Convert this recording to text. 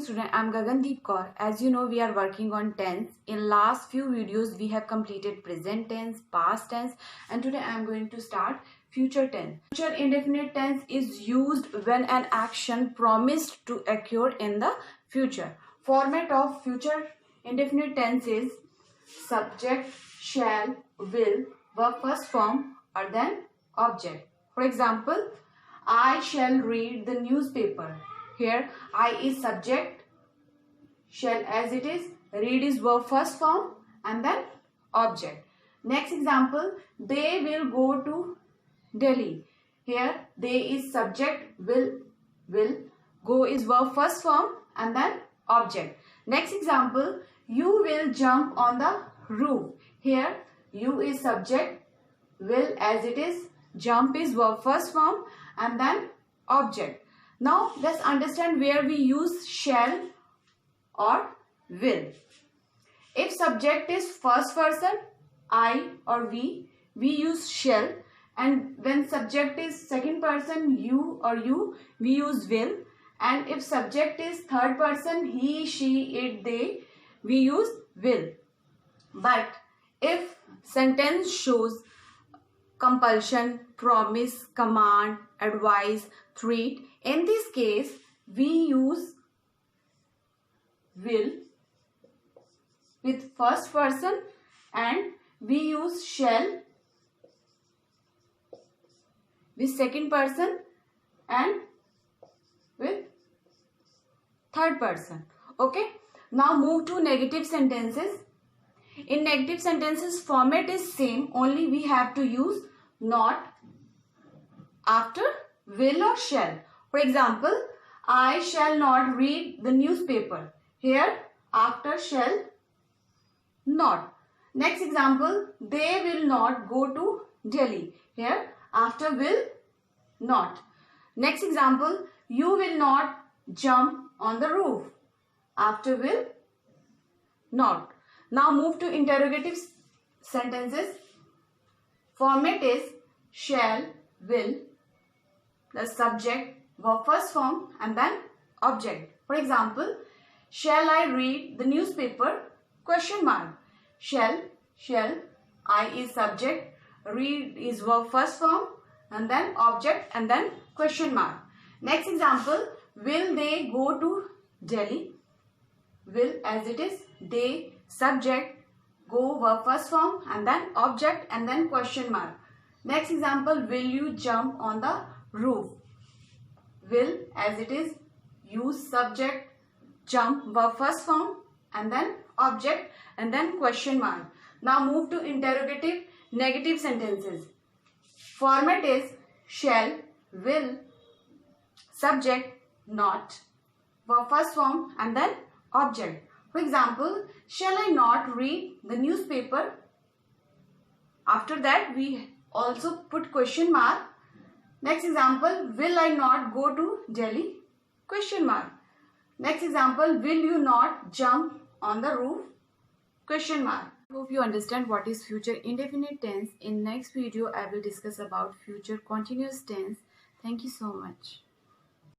Student, I'm Gagandeep Kaur. As you know, we are working on tense. In last few videos, we have completed present tense, past tense, and today I'm going to start future tense. Future indefinite tense is used when an action promised to occur in the future. Format of future indefinite tense is subject, shall, will, verb first form, or then object. For example, I shall read the newspaper. Here, I is subject, shall as it is, read is verb first form, and then object. Next example, they will go to Delhi. Here, they is subject, will, go is verb first form, and then object. Next example, you will jump on the roof. Here, you is subject, will as it is, jump is verb first form, and then object. Now let's understand where we use shall or will. If subject is first person, I or we use shall, and when subject is second person, you or you, we use will, and if subject is third person, he, she, it, they, we use will. But if sentence shows compulsion, promise, command, advise, threat, in this case we use will with first person, and we use shall with second person and with third person. Okay, now move to negative sentences. In negative sentences, format is same, only we have to use not after will or shall. For example, I shall not read the newspaper. Here, after shall, not. Next example, they will not go to Delhi. Here, after will, not. Next example, you will not jump on the roof. After will, not. Now move to interrogative sentences. Format is shall, will, the subject, verb first form, and then object. For example, shall I read the newspaper? Question mark. Shall, I is subject, read is verb first form, and then object, and then question mark. Next example, will they go to Delhi? Will as it is, they, subject, go verb first form, and then object, and then question mark. Next example, will you jump on the roof? Will as it is, use subject, jump verb first form, and then object, and then question mark. Now move to interrogative negative sentences. Format is shall, will, subject, not, verb first form, and then object. For example, shall I not read the newspaper? After that, we also put question mark. Next example, will I not go to Delhi? Question mark. Next example, will you not jump on the roof? Question mark. Hope you understand what is future indefinite tense. In next video, I will discuss about future continuous tense. Thank you so much.